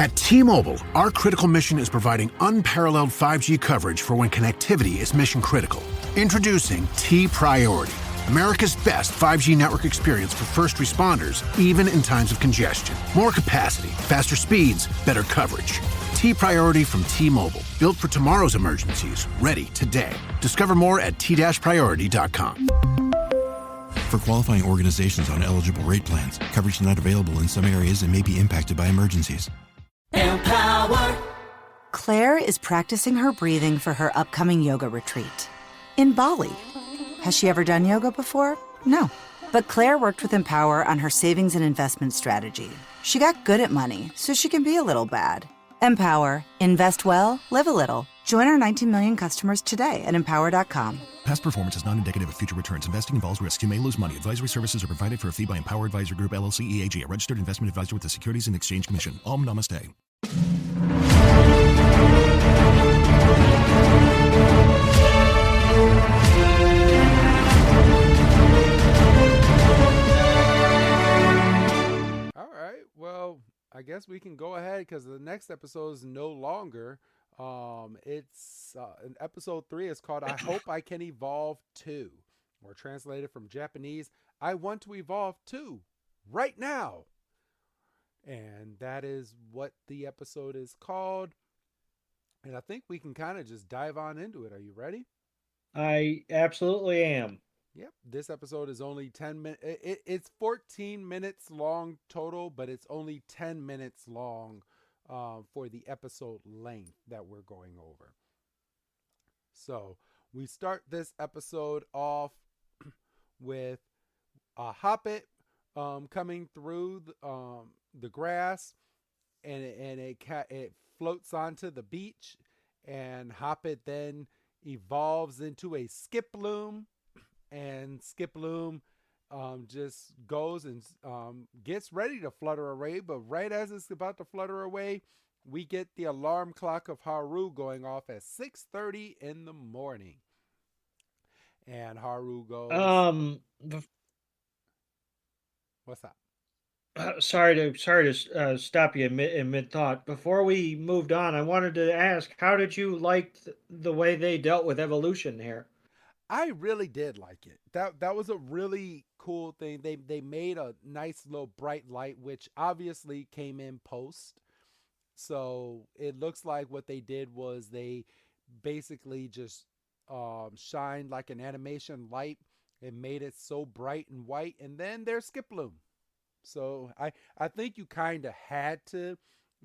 At T-Mobile, our critical mission is providing unparalleled 5G coverage for when connectivity is mission critical. Introducing T-Priority, America's best 5G network experience for first responders, even in times of congestion. More capacity, faster speeds, better coverage. T-Priority from T-Mobile, built for tomorrow's emergencies, ready today. Discover more at t-priority.com. For qualifying organizations on eligible rate plans, coverage not available in some areas and may be impacted by emergencies. Empower. Claire is practicing her breathing for her upcoming yoga retreat in Bali. Has she ever done yoga before? No. But Claire worked with Empower on her savings and investment strategy. She got good at money, so she can be a little bad. Empower. Invest well, live a little. Join our 19 million customers today at empower.com. Past performance is not indicative of future returns. Investing involves risk. You may lose money. Advisory services are provided for a fee by Empower Advisor Group, LLC, EAG, a registered investment advisor with the Securities and Exchange Commission. Om Namaste. All right. Well, I guess we can go ahead because the next episode is no longer. It's in episode 3. It's called I Hope I Can Evolve Too, or translated from Japanese, I Want to Evolve Too, right now. And that is what the episode is called. And I think we can kind of just dive on into it. Are you ready? I absolutely am. Yep. This episode is only 10 minutes. It's 14 minutes long total, but it's only 10 minutes long for the episode length that we're going over. So we start this episode off with a hoppet coming through the grass, and it floats onto the beach, and hoppet then evolves into a skiploom, and skiploom just goes and gets ready to flutter away. But right as it's about to flutter away, we get the alarm clock of Haru going off at 6:30 in the morning. And Haru goes, what's that? Sorry to stop you in mid thought. Before we moved on, I wanted to ask, how did you like the way they dealt with evolution here? I really did like it. That was a really cool thing. They made a nice little bright light, which obviously came in post. So it looks like what they did was they basically just shined like an animation light and made it so bright and white, and then there's skiploom. So I think you kind of had to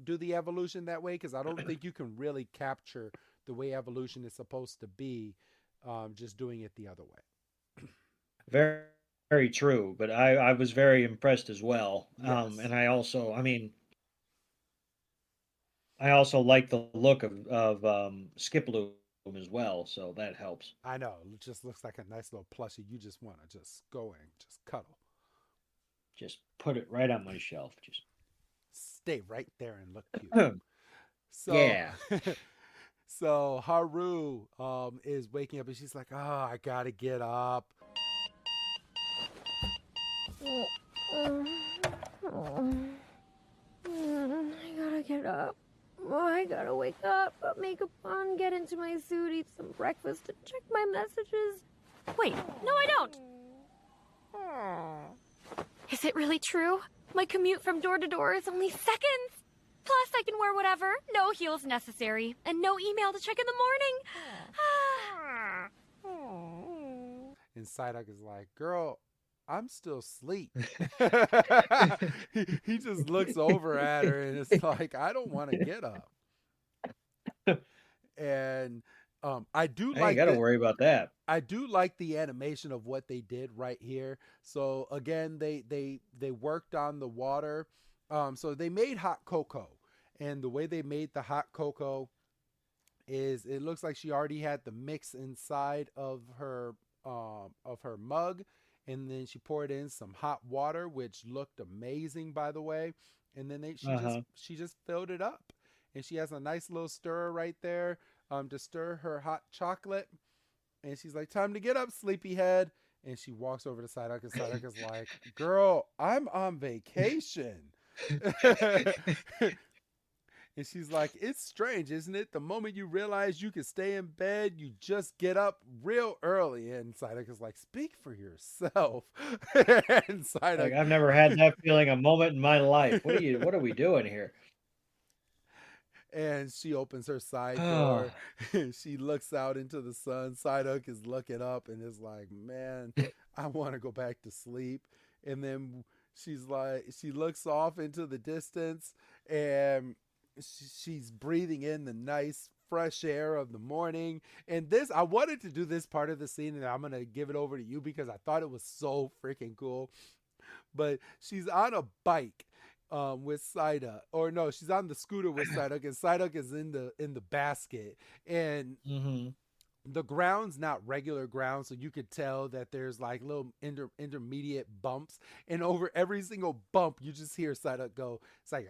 do the evolution that way, because I don't think you can really capture the way evolution is supposed to be just doing it the other way. Very, very true. But I was very impressed as well. Yes. And I also like the look of Skiploom as well, so that helps. I know. It just looks like a nice little plushie. You just want to just go and just cuddle. Just put it right on my shelf. Just stay right there and look cute. So, yeah. So Haru is waking up and she's like, "Oh, I gotta get up." I gotta get up. I gotta wake up, put makeup on, get into my suit, eat some breakfast, and check my messages. Wait, no I don't! Is it really true? My commute from door to door is only seconds! Plus, I can wear whatever, no heels necessary, and no email to check in the morning. And Psyduck is like, "Girl, I'm still asleep." he just looks over at her and it's like, I don't want to get up. And I do like. You gotta worry about that. I do like the animation of what they did right here. So again, they worked on the water. So they made hot cocoa, and the way they made the hot cocoa is it looks like she already had the mix inside of her mug, and then she poured in some hot water, which looked amazing, by the way. And then she just filled it up, and she has a nice little stirrer right there to stir her hot chocolate. And she's like, "Time to get up, sleepyhead." And she walks over to Psyduck, and Psyduck is like, "Girl, I'm on vacation." And she's like, it's strange, isn't it? The moment you realize you can stay in bed, you just get up real early. And Psyduck is like, speak for yourself. And Like, Psyduck, I've never had that feeling a moment in my life. What are we doing here? and she opens her side Oh, door. She looks out into the sun. Psyduck is looking up and is like, man, I want to go back to sleep. And then she's like, she looks off into the distance and she's breathing in the nice fresh air of the morning. And this, I wanted to do this part of the scene, and I'm gonna give it over to you because I thought it was so freaking cool. But she's on a bike with Psyduck, or no, she's on the scooter with Psyduck, and Psyduck is in the basket, and mm-hmm. the ground's not regular ground, so you could tell that there's like little intermediate bumps, and over every single bump, you just hear Psyduck go, it's like,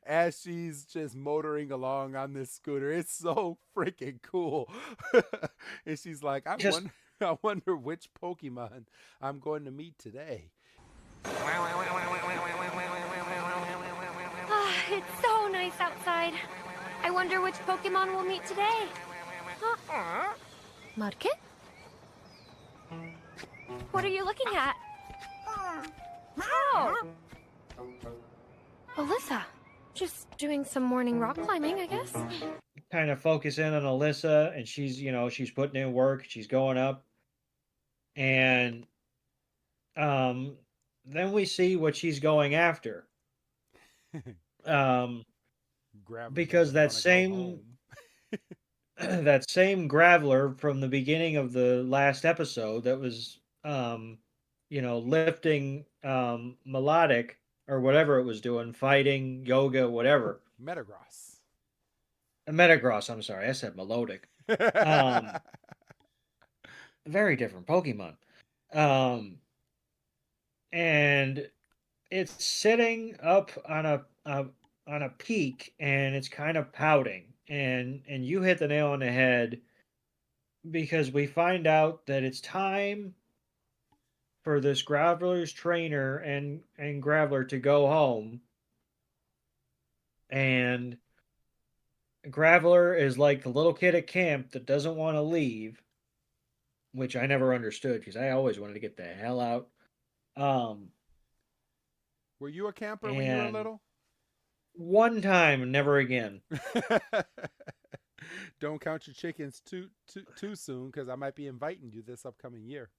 as she's just motoring along on this scooter. It's so freaking cool. And she's like, I wonder which Pokemon I'm going to meet today. It's so nice outside. I wonder which Pokemon we'll meet today. Mudkip? What are you looking at? Oh! Alyssa. Just doing some morning rock climbing, I guess. Kind of focus in on Alyssa, and she's putting in work. She's going up, and then we see what she's going after. Because that same that same Graveler from the beginning of the last episode that was lifting melodic or whatever it was doing, fighting, yoga, whatever. Metagross. Metagross, I'm sorry, I said melodic. Very different Pokemon. And it's sitting up on a peak, and it's kind of pouting. And you hit the nail on the head, because we find out that it's time for this Graveler's trainer and Graveler to go home. And Graveler is like the little kid at camp that doesn't want to leave, which I never understood because I always wanted to get the hell out. Were you a camper when you were little? One time, never again. Don't count your chickens too soon, because I might be inviting you this upcoming year.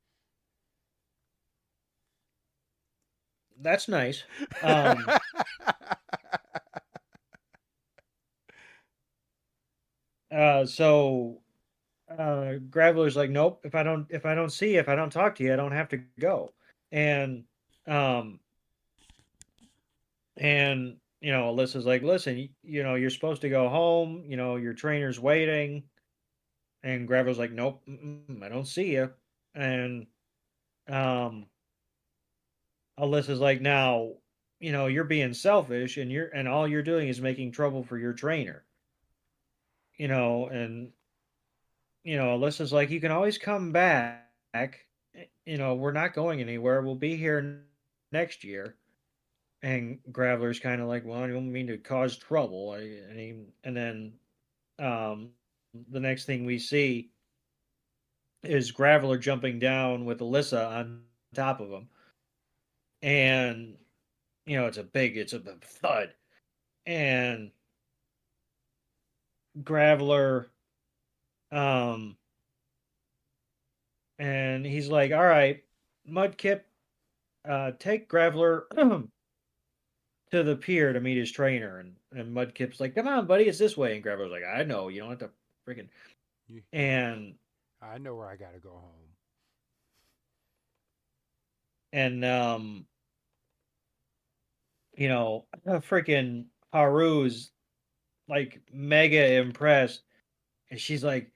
That's nice. So Graveler's like, nope. If I don't see you, if I don't talk to you, I don't have to go. And Alyssa's like, listen, you're supposed to go home. Your trainer's waiting. And Graveler's like, nope, I don't see you. And Alyssa's like, now, you're being selfish, and all you're doing is making trouble for your trainer. And Alyssa's like, you can always come back. We're not going anywhere. We'll be here next year. And Graveler's kind of like, well, I don't mean to cause trouble. And then the next thing we see is Graveler jumping down with Alyssa on top of him. And, it's a big thud. And Graveler, and he's like, all right, Mudkip, take Graveler to the pier to meet his trainer. And Mudkip's like, come on, buddy, it's this way. And Graveler's like, I know, you don't have to freaking. And I know where I gotta go home. And freaking Haru's like mega impressed, and she's like,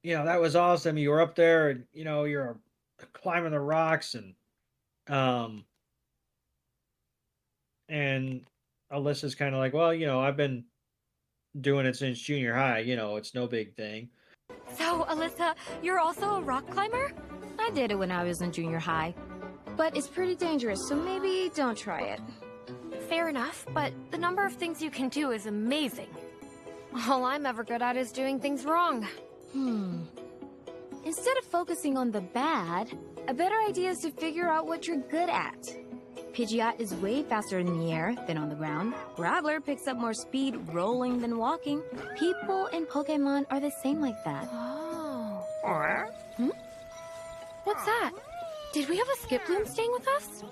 that was awesome. You were up there, and you're climbing the rocks, and Alyssa's kind of like, well, I've been doing it since junior high. It's no big thing. So, Alyssa, you're also a rock climber? I did it when I was in junior high. but it's pretty dangerous, so maybe don't try it. Fair enough, but the number of things you can do is amazing. All I'm ever good at is doing things wrong. Instead of focusing on the bad, a better idea is to figure out what you're good at. Pidgeot is way faster in the air than on the ground. Graveler picks up more speed rolling than walking. People and Pokemon are the same like that. Oh. What's that? Did we have a Skiploom staying with us?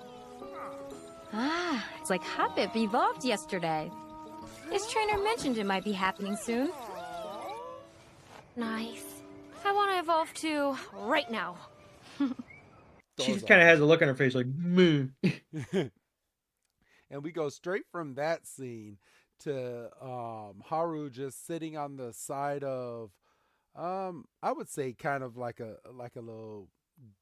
Ah, it's like Hoppip evolved yesterday. His trainer mentioned it might be happening soon. Nice. I want to evolve too, right now. She kind of has a look on her face like, meh. And we go straight from that scene to Haru just sitting on the side of, I would say kind of like a little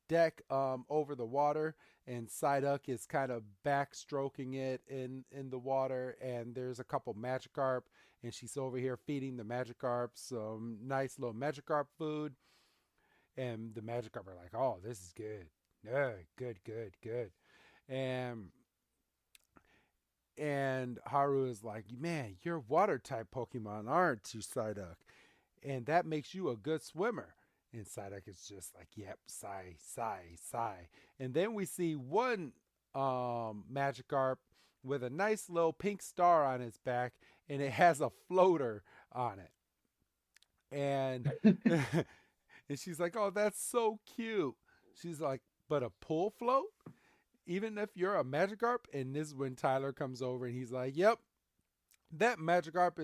deck over the water, and Psyduck is kind of backstroking it in the water, and there's a couple Magikarp, and she's over here feeding the Magikarp some nice little Magikarp food, and the Magikarp are like, oh, this is good. Yeah, good. And Haru is like, man, you're water type Pokemon, aren't you, Psyduck? And that makes you a good swimmer. And Psyduck is just like, yep, sigh. And then we see one Magikarp with a nice little pink star on its back, and it has a floater on it. And and she's like, oh, that's so cute. She's like, but a pool float? Even if you're a Magikarp? And this is when Tyler comes over and he's like, yep, that Magikarp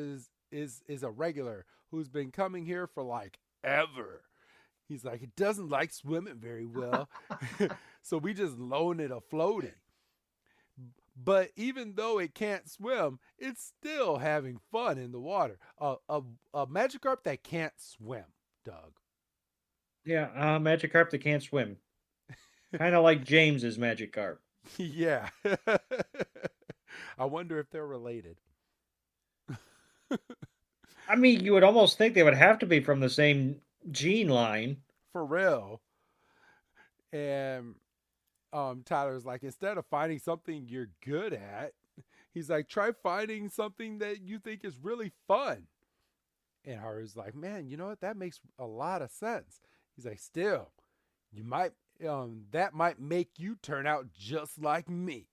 is a regular who's been coming here for like ever. He's like, it doesn't like swimming very well. So we just loan it a floaty. But even though it can't swim, it's still having fun in the water. A Magikarp that can't swim, Doug. Yeah, Magikarp that can't swim. Kind of like James's Magikarp. Yeah. I wonder if they're related. I mean, you would almost think they would have to be from the same gene line. For real. And Tyler's like, instead of finding something you're good at, he's like, try finding something that you think is really fun. And Haru's like, man, you know what? That makes a lot of sense. He's like, still, you might that might make you turn out just like me.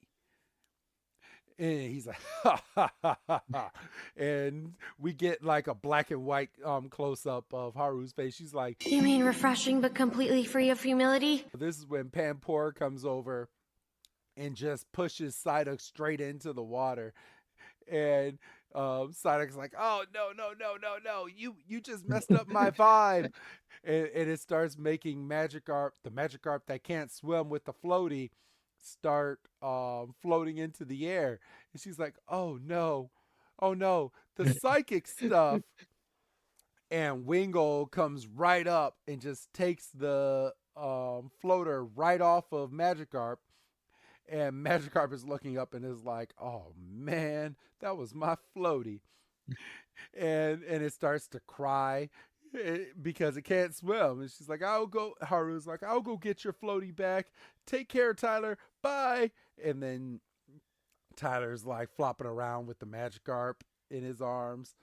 And he's like, ha, ha, ha, ha, ha. And we get like a black and white close-up of Haru's face. She's like, You mean refreshing but completely free of humility? this is when Pampor comes over and just pushes Psyduck straight into the water. And Psyduck's like, oh, no. You just messed up my vibe. And it starts making Magikarp, the Magikarp that can't swim with the floaty, start floating into the air. And she's like, oh no, the psychic stuff. And Wingull comes right up and just takes the floater right off of Magikarp. And Magikarp is looking up and is like, oh man, that was my floaty. And it starts to cry because it can't swim. And she's like, Haru's like, I'll go get your floaty back. Take care, Tyler. Bye. And then Tyler's like flopping around with the Magikarp in his arms.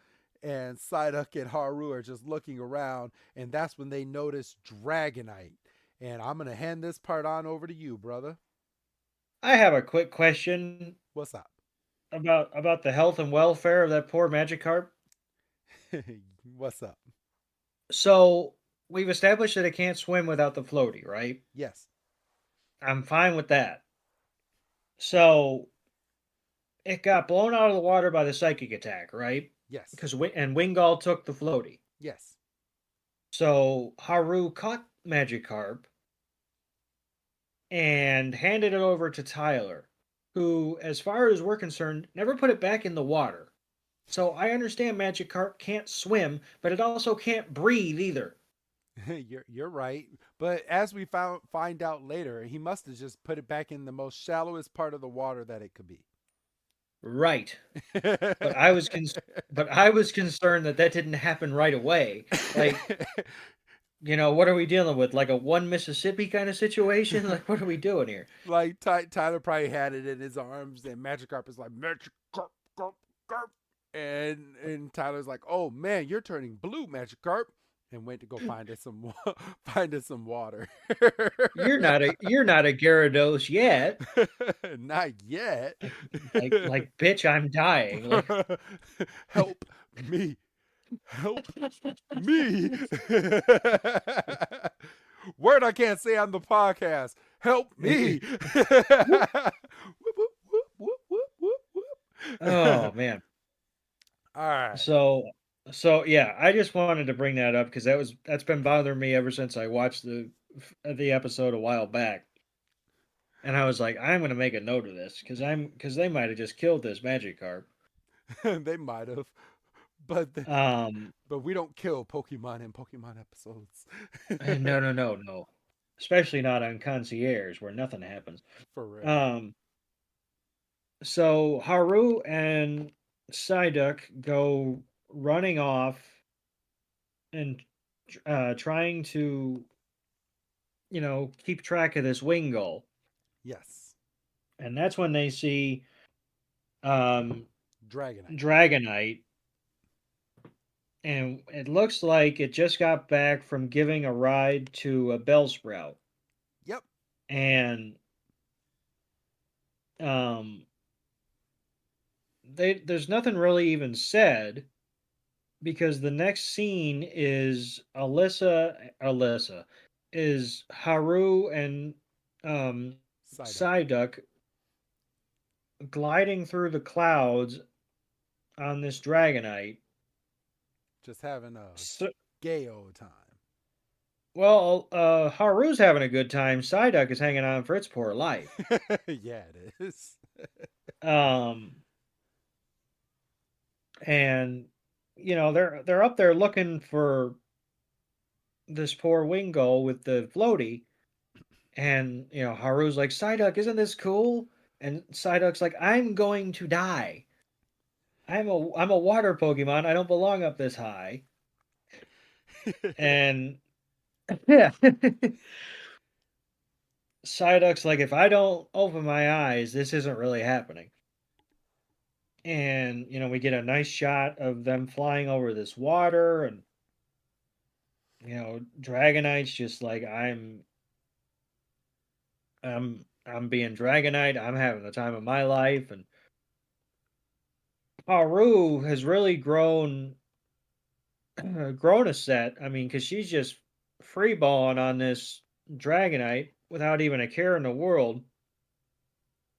And Psyduck and Haru are just looking around. And that's when they notice Dragonite. And I'm going to hand this part on over to you, brother. I have a quick question. What's up? About the health and welfare of that poor Magikarp. What's up? So, we've established that it can't swim without the floaty, right? Yes. I'm fine with that. So, it got blown out of the water by the psychic attack, right? Yes. And Wingull took the floaty. Yes. So, Haru caught Magikarp and handed it over to Tyler, who, as far as we're concerned, never put it back in the water. So I understand Magikarp can't swim, but it also can't breathe either. You're right. But as we find out later, he must have just put it back in the most shallowest part of the water that it could be. Right. But I was concerned that didn't happen right away. Like, What are we dealing with? Like a one Mississippi kind of situation? Like, what are we doing here? Like Tyler probably had it in his arms, and Magikarp is like Magikarp, Garp, Garp, and Tyler's like, "Oh man, you're turning blue, Magikarp," and went to go find us some water. You're not a Gyarados yet. Not yet. Like, bitch, I'm dying. Like, Help me. Help me. Word I can't say on the podcast. Help me. oh man. All right. So yeah, I just wanted to bring that up because that's been bothering me ever since I watched the episode a while back. And I was like, I'm gonna make a note of this because they might have just killed this Magikarp. They might have. But but we don't kill Pokemon in Pokemon episodes. No. Especially not on Concierge where nothing happens. For real. So Haru and Psyduck go running off and trying to, keep track of this Wingull. Yes. And that's when they see Dragonite. Dragonite. And it looks like it just got back from giving a ride to a Bellsprout. Yep. And there's nothing really even said because the next scene is Alyssa is Haru and Psyduck gliding through the clouds on this Dragonite. Just having a gay old time. Well, Haru's having a good time. Psyduck is hanging on for its poor life. Yeah, it is. And they're up there looking for this poor Wingull with the floaty, and Haru's like, Psyduck, isn't this cool? And Psyduck's like, I'm going to die. I'm a water Pokemon. I don't belong up this high. And yeah. Psyduck's like, if I don't open my eyes, this isn't really happening. And we get a nice shot of them flying over this water, and Dragonite's just like, I'm being Dragonite. I'm having the time of my life, and Haru has really grown a set. I mean, because she's just freeballing on this Dragonite without even a care in the world,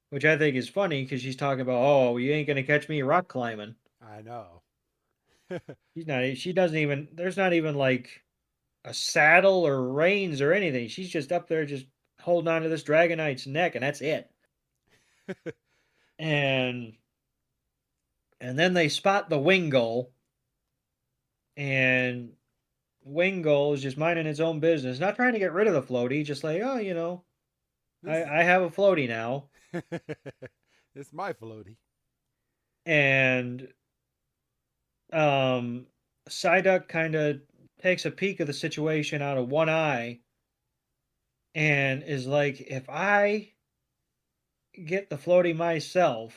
which I think is funny because she's talking about, oh, you ain't gonna catch me rock climbing. I know. She doesn't even. There's not even like a saddle or reins or anything. She's just up there, just holding on to this Dragonite's neck, and that's it. and then they spot the Wingull, and Wingull is just minding its own business, not trying to get rid of the floaty, just like, oh, I have a floaty now. It's my floaty. And Psyduck kind of takes a peek of the situation out of one eye and is like, if I get the floaty myself,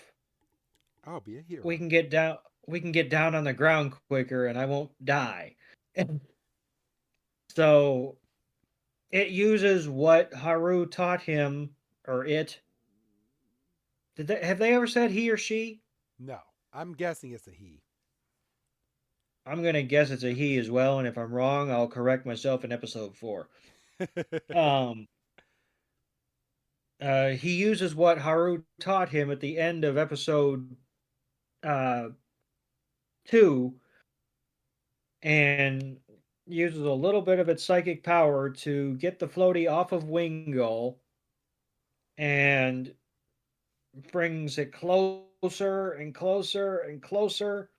I'll be a hero. we can get down on the ground quicker and I won't die. So it uses what Haru taught him, or it. Have they ever said he or she? No, I'm guessing it's a he. I'm going to guess it's a he as well, and if I'm wrong, I'll correct myself in episode 4. He uses what Haru taught him at the end of episode 2 and uses a little bit of its psychic power to get the floaty off of Wingull and brings it closer and closer and closer,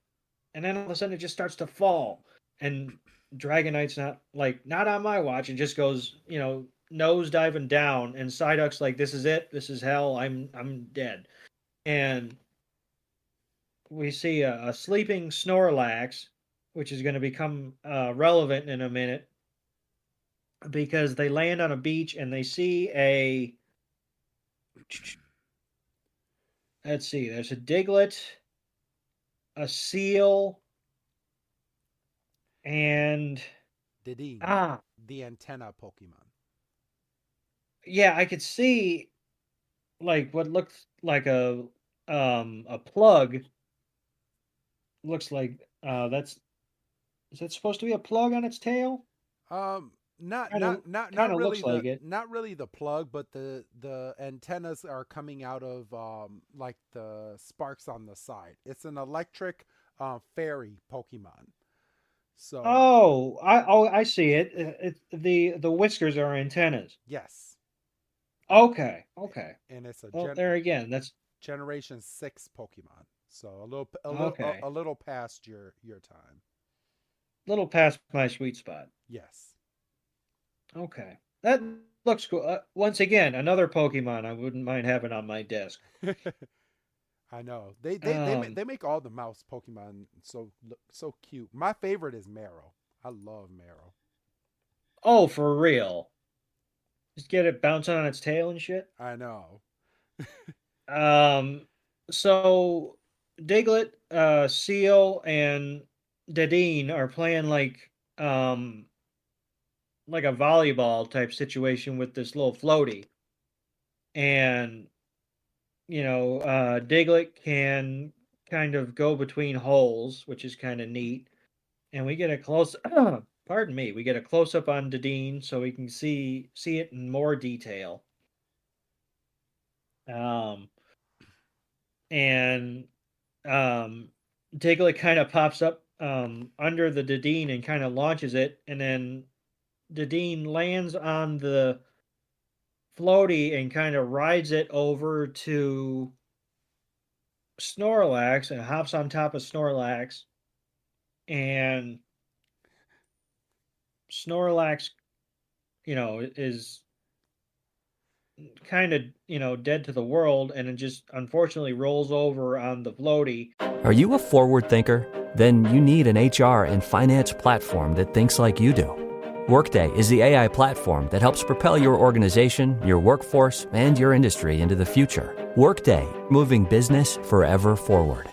and then all of a sudden it just starts to fall, and Dragonite's not on my watch, and just goes nose diving down, and Psyduck's like, this is it, this is hell, I'm dead. And we see a sleeping Snorlax, which is going to become relevant in a minute, because they land on a beach and they see a. Let's see. There's a Diglett, a seal, and Didine, the antenna Pokemon. yeah, I could see like what looks like a plug. Looks like is that supposed to be a plug on its tail? Not Kind of not really looks like it. not really the plug, but the antennas are coming out of like the sparks on the side. It's an electric fairy Pokemon. So I see it. The whiskers are antennas. yes, Okay. and it's a Well, there again, that's Generation 6 Pokemon. So okay. a little past your time. Little past my sweet spot. Yes. Okay. That looks cool. Once again, another Pokemon I wouldn't mind having on my desk. I know. They make all the mouse Pokemon so cute. My favorite is Marrow. I love Marrow. Oh, for real. Just get it bouncing on its tail and shit. I know. So Diglett, Seal, and Dadine are playing like a volleyball type situation with this little floaty. And Diglett can kind of go between holes, which is kind of neat. And we get a close pardon me, we get a close up on Dadine so we can see it in more detail. And Diglett kind of pops up under the Dadine and kind of launches it, and then Dadine lands on the floaty and kind of rides it over to Snorlax and hops on top of Snorlax, and Snorlax, is kind of, dead to the world, and it just unfortunately rolls over on the floaty. Are you a forward thinker? Then you need an HR and finance platform that thinks like you do. Workday is the AI platform that helps propel your organization, your workforce, and your industry into the future. Workday, moving business forever forward.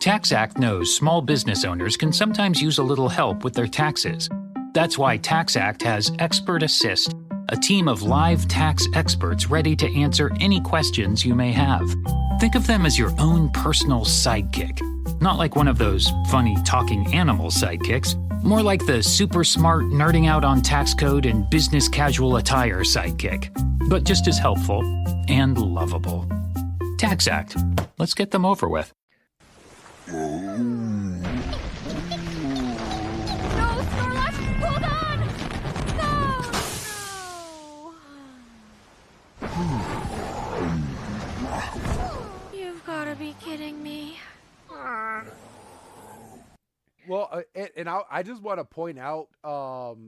TaxAct knows small business owners can sometimes use a little help with their taxes. That's why TaxAct has Expert Assist, a team of live tax experts ready to answer any questions you may have. Think of them as your own personal sidekick. Not like one of those funny talking animal sidekicks, more like the super smart nerding out on tax code and business casual attire sidekick, but just as helpful and lovable. TaxAct. Let's get them over with. No, Snorlax, hold on! No! You've got to be kidding me. Well, and I just want to point out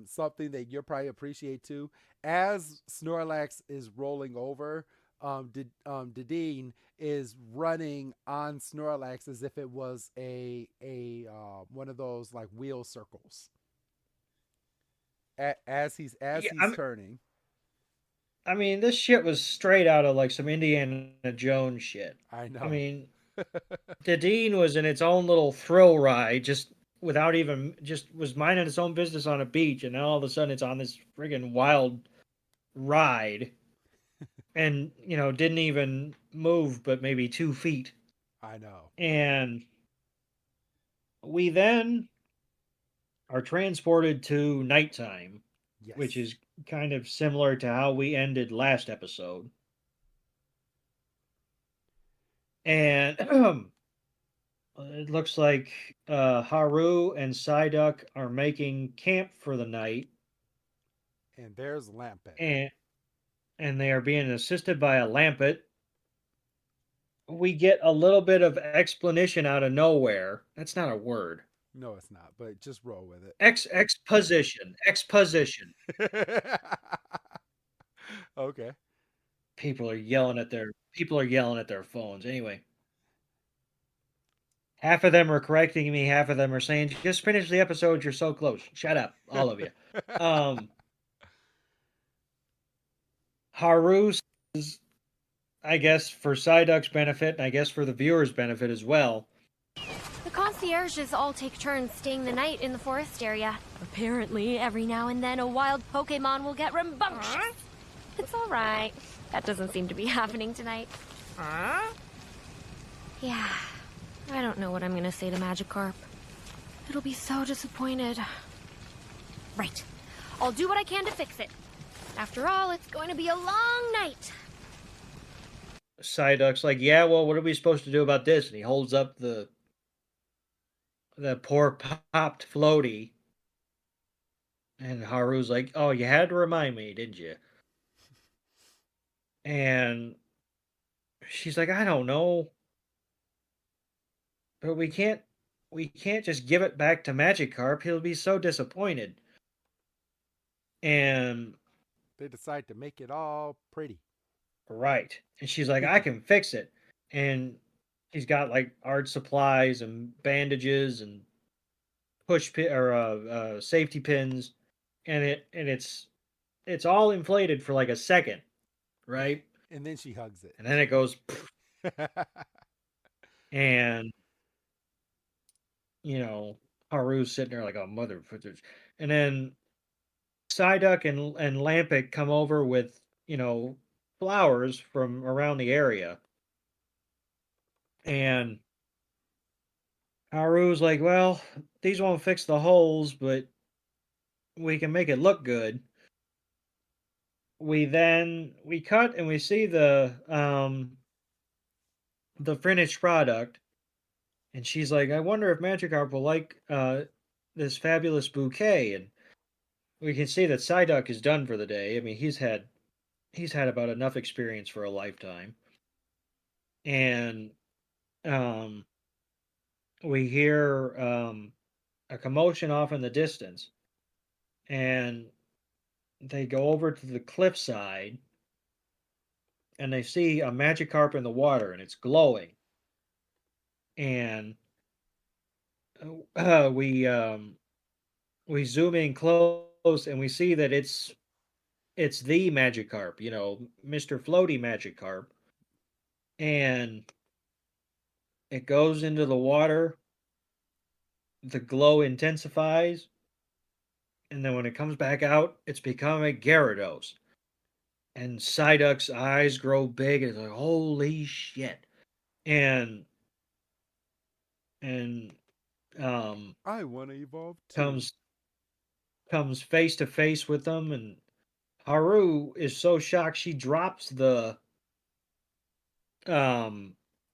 something that you'll probably appreciate too. As Snorlax is rolling over, Dadine is running on Snorlax as if it was a one of those like wheel circles. As he's turning. I mean, this shit was straight out of like some Indiana Jones shit. I know. I mean, Dadine was in its own little thrill ride, just was minding its own business on a beach, and then all of a sudden it's on this friggin' wild ride, and didn't even move but maybe 2 feet. I know. And we then are transported to nighttime, yes. Which is kind of similar to how we ended last episode. And it looks like Haru and Psyduck are making camp for the night. And there's Lampet. And they are being assisted by a Lampet. We get a little bit of explanation out of nowhere. That's not a word. No, it's not, but just roll with it. Exposition. Okay. People are yelling at their phones. Anyway. Half of them are correcting me, half of them are saying, just finish the episode, you're so close. Shut up, all of you. Haru says, I guess for Psyduck's benefit, and I guess for the viewer's benefit as well. The concierges all take turns staying the night in the forest area. Apparently, every now and then a wild Pokemon will get rambunctious. It's alright. That doesn't seem to be happening tonight. Yeah, I don't know what I'm gonna say to Magikarp. It'll be so disappointed. Right. I'll do what I can to fix it. After all, it's going to be a long night. Psyduck's like, yeah, well, what are we supposed to do about this? And he holds up the poor popped floaty. And Haru's like, oh, you had to remind me, didn't you? And she's like, I don't know. But we can't just give it back to Magikarp. He'll be so disappointed. And they decide to make it all pretty. Right. And she's like, I can fix it. And he's got like art supplies and bandages and safety pins, and it's all inflated for like a second, right? And then she hugs it. And then it goes and Haru's sitting there like, oh, mother. And then Psyduck and Lampik come over with, flowers from around the area. And Haru's like, well, these won't fix the holes, but we can make it look good. We cut and we see the finished product. And she's like, I wonder if Magikarp will like this fabulous bouquet. And we can see that Psyduck is done for the day. I mean, he's had about enough experience for a lifetime. And we hear a commotion off in the distance. And they go over to the cliffside. And they see a Magikarp in the water, and it's glowing. And we zoom in close, and we see that it's the Magikarp, Mr. Floaty Magikarp. And it goes into the water. The glow intensifies. And then when it comes back out, it's become a Gyarados. And Psyduck's eyes grow big. And it's like, holy shit. And I want to evolve too. Comes face to face with them, and Haru is so shocked she drops the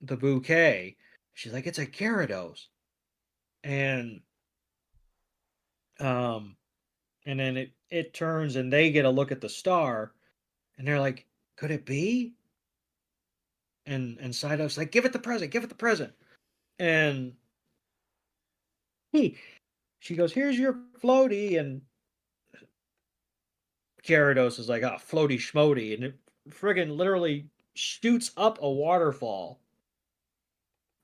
bouquet. She's like, it's a Gyarados. And then it turns and they get a look at the star, and they're like, could it be? And Psyduck's like, give it the present. And she goes, here's your floaty, and Gyarados is like, oh, floaty schmoty, and it friggin' literally shoots up a waterfall.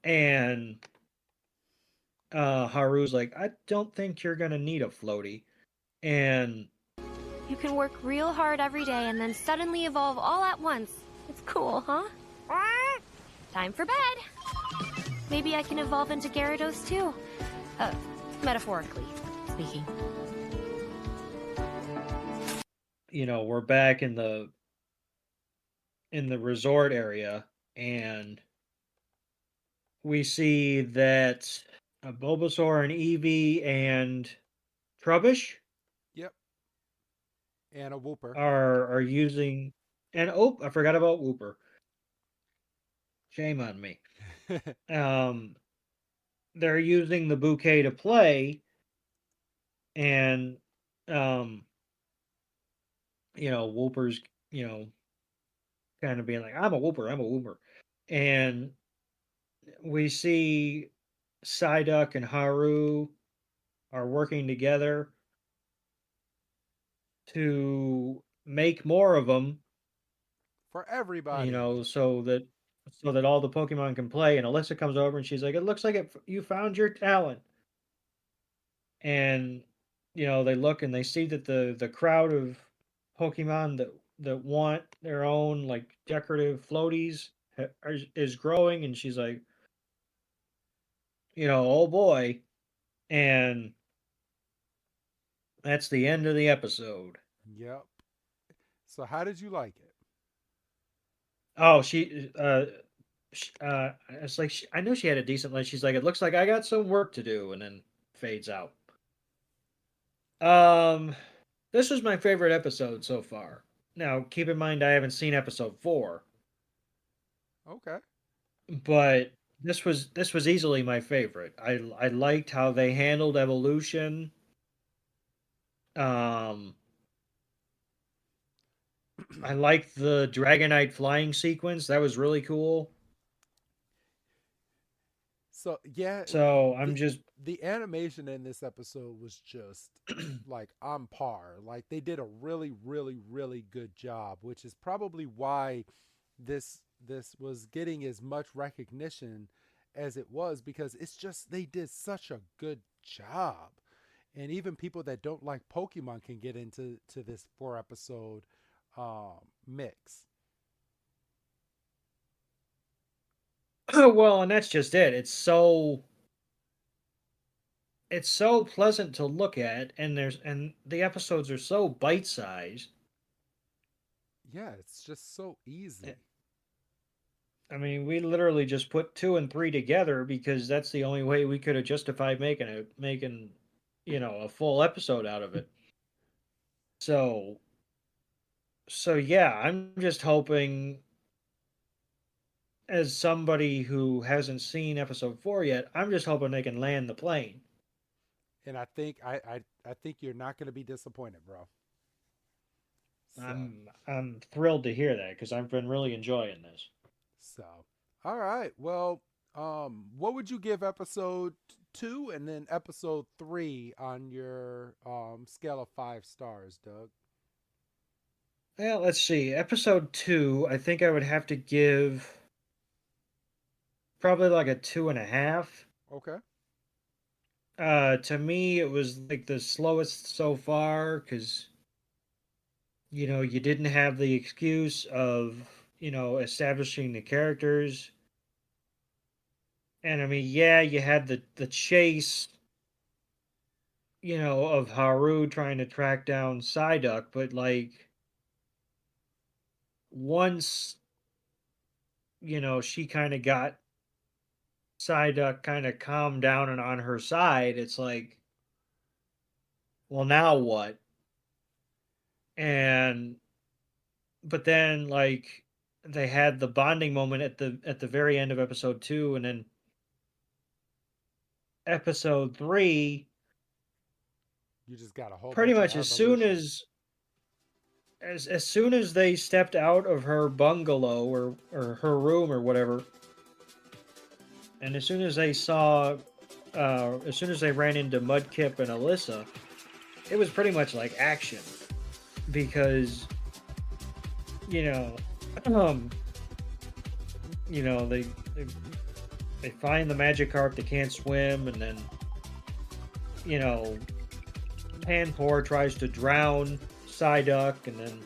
And Haru's like, I don't think you're gonna need a floaty. And you can work real hard every day and then suddenly evolve all at once. It's cool, huh? Time for bed. Maybe I can evolve into Gyarados too. Metaphorically speaking. We're back in the resort area, and we see that a Bulbasaur and Eevee and Trubbish. Yep. And a Wooper are using, and I forgot about Wooper. Shame on me. They're using the bouquet to play, and Wooper's kind of being like, I'm a Wooper, and we see Psyduck and Haru are working together to make more of them for everybody. So that all the Pokemon can play. And Alyssa comes over and she's like, it looks like you found your talent. And they look and they see that the crowd of Pokemon that want their own like decorative floaties is growing, and she's like, oh boy, and that's the end of the episode. Yep. So how did you like it? Oh, it's like I know she had a decent line. She's like, it looks like I got some work to do, and then fades out. Um, this was my favorite episode so far. Now, keep in mind I haven't seen episode 4, Okay. but this was easily my favorite. I liked how they handled evolution. Um, I liked the Dragonite flying sequence. That was really cool. So yeah, So I'm the just the animation in this episode was just like on par. Like they did a really, really, really good job, which is probably why this was getting as much recognition as it was, because it's just they did such a good job. And even people that don't like Pokemon can get into this 4 episode mix. well, and that's just it. It's so pleasant to look at, and the episodes are so bite-sized. Yeah, it's just so easy. I mean, we literally just put 2 and 3 together because that's the only way we could have justified making a full episode out of it. So yeah, I'm just hoping, as somebody who hasn't seen episode 4 yet, I'm just hoping they can land the plane. And I think you're not going to be disappointed, bro. So, I'm thrilled to hear that because I've been really enjoying this. so all right. Well, what would you give episode 2 and then episode 3 on your scale of 5 stars, Doug? Well, let's see. Episode 2, I think I would have to give probably like a 2.5. Okay. To me, it was like the slowest so far because you didn't have the excuse of establishing the characters, and I mean, yeah, you had the chase, of Haru trying to track down Psyduck, but like once she kind of got Psyduck kind of calmed down and on her side, it's like, well, now what? And but then like they had the bonding moment at the very end of episode 2, and then episode 3, You just got a whole pretty bunch of much evolution. as soon as they stepped out of her bungalow or her room or whatever, and as soon as they saw as soon as they ran into Mudkip and Alyssa, it was pretty much like action because you know um they find the Magikarp that can't swim, and then Panpour tries to drown Psyduck, and then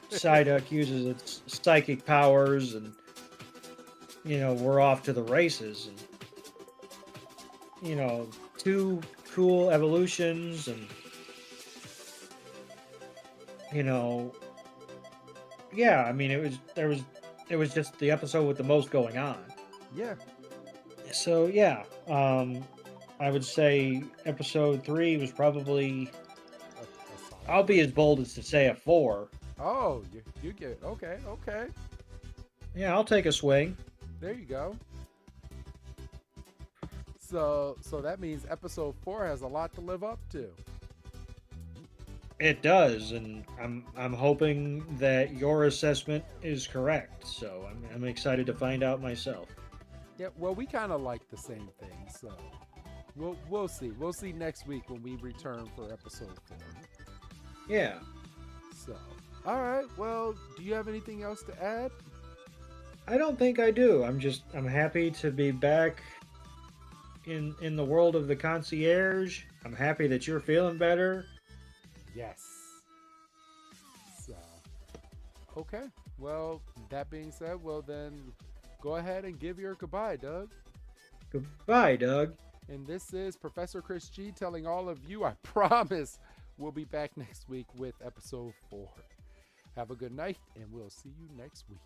Psyduck uses its psychic powers, and we're off to the races, and 2 cool evolutions, and yeah, I mean, it was just the episode with the most going on. Yeah. So yeah, I would say episode 3 was probably, I'll be as bold as to say a 4. Oh, you get okay. Yeah, I'll take a swing. There you go. So that means episode 4 has a lot to live up to. It does, and I'm hoping that your assessment is correct. So I'm excited to find out myself. Yeah, well, we kind of like the same thing, so we'll see. We'll see next week when we return for episode 4. Yeah. So, all right. Well, do you have anything else to add? I don't think I do. I'm happy to be back in the world of the concierge. I'm happy that you're feeling better. Yes. So, Okay. Well, that being said, well then, go ahead and give your goodbye, Doug. Goodbye, Doug. And this is Professor Chris G telling all of you, I promise we'll be back next week with episode 4. Have a good night, and we'll see you next week.